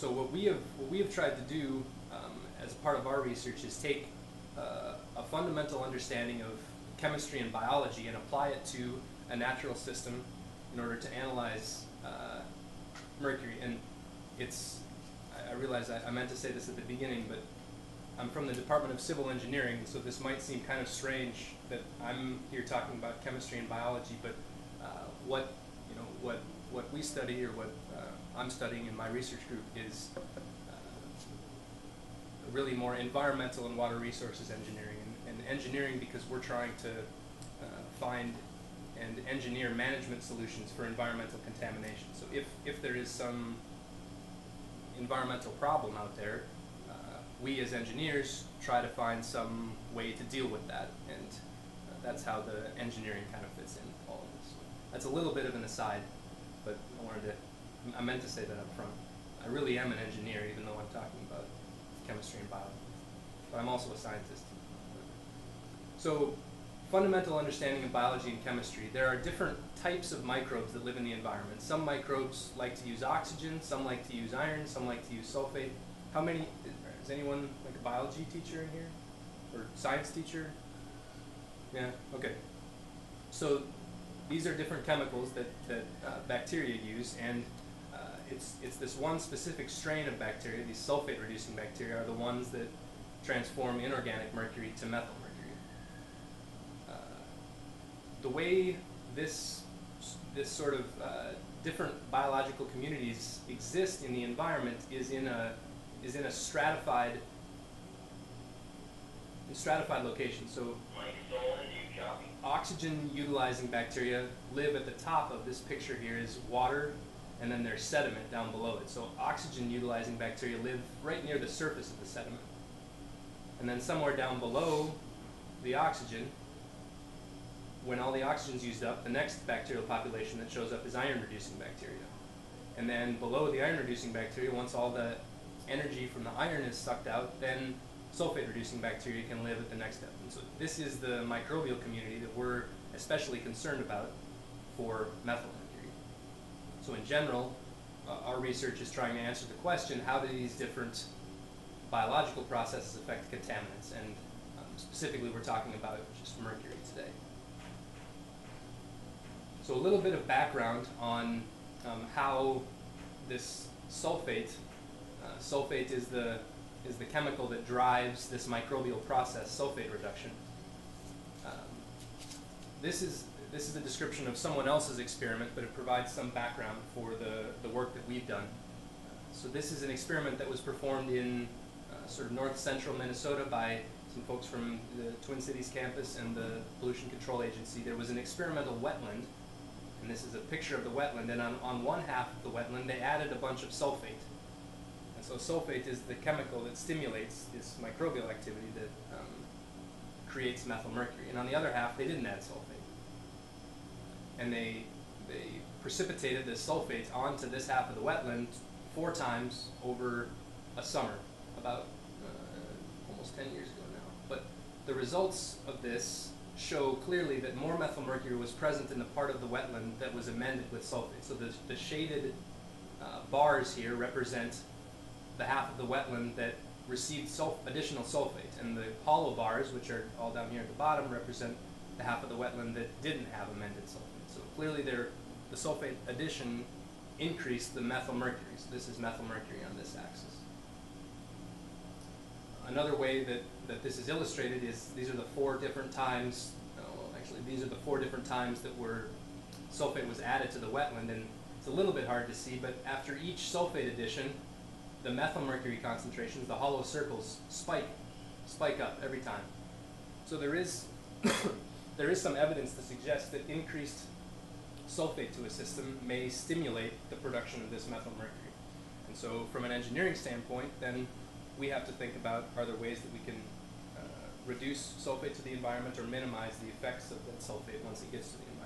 So what we have tried to do as part of our research is take a fundamental understanding of chemistry and biology and apply it to a natural system in order to analyze mercury. And I realize I meant to say this at the beginning, but I'm from the Department of Civil Engineering, so this might seem kind of strange that I'm here talking about chemistry and biology, but what we study, or what I'm studying in my research group, is really more environmental and water resources engineering, and engineering because we're trying to find and engineer management solutions for environmental contamination. So if there is some environmental problem out there, we as engineers try to find some way to deal with that, and that's how the engineering kind of fits in all of this. That's a little bit of an aside, but I meant to say that up front. I really am an engineer, even though I'm talking about chemistry and biology, but I'm also a scientist. So, fundamental understanding of biology and chemistry. There are different types of microbes that live in the environment. Some microbes like to use oxygen, some like to use iron, some like to use sulfate. Is anyone like a biology teacher in here? Or science teacher? Yeah, okay. So these are different chemicals that bacteria use, and it's this one specific strain of bacteria, these sulfate-reducing bacteria, are the ones that transform inorganic mercury to methyl mercury. The way this sort of different biological communities exist in the environment is in a stratified location. So oxygen-utilizing bacteria live at the top of this picture here is water, and then there's sediment down below it. So oxygen-utilizing bacteria live right near the surface of the sediment. And then somewhere down below the oxygen, when all the oxygen's used up, the next bacterial population that shows up is iron-reducing bacteria. And then below the iron-reducing bacteria, once all the energy from the iron is sucked out, then sulfate-reducing bacteria can live at the next step. And so this is the microbial community that we're especially concerned about for methyl mercury. So in general, our research is trying to answer the question, how do these different biological processes affect contaminants? And specifically, we're talking about just mercury today. So a little bit of background on how this sulfate is the chemical that drives this microbial process, sulfate reduction. This is a description of someone else's experiment, but it provides some background for the work that we've done. So this is an experiment that was performed in sort of north-central Minnesota by some folks from the Twin Cities campus and the Pollution Control Agency. There was an experimental wetland, and this is a picture of the wetland, and on one half of the wetland they added a bunch of sulfate. And so sulfate is the chemical that stimulates this microbial activity that creates methyl mercury. And on the other half, they didn't add sulfate. And they precipitated this sulfate onto this half of the wetland 4 times over a summer, about almost 10 years ago now. But the results of this show clearly that more methyl mercury was present in the part of the wetland that was amended with sulfate. So the shaded bars here represent the half of the wetland that received additional sulfate, and the hollow bars, which are all down here at the bottom, represent the half of the wetland that didn't have amended sulfate. So clearly the sulfate addition increased the methyl mercury. So this is methyl mercury on this axis. Another way that this is illustrated is these are the 4 different times, these are the 4 different times that sulfate was added to the wetland, and it's a little bit hard to see, but after each sulfate addition, the methyl mercury concentrations, the hollow circles, spike up every time. So there is some evidence to suggest that increased sulfate to a system may stimulate the production of this methyl mercury. And so from an engineering standpoint, then we have to think about, are there ways that we can reduce sulfate to the environment or minimize the effects of that sulfate once it gets to the environment.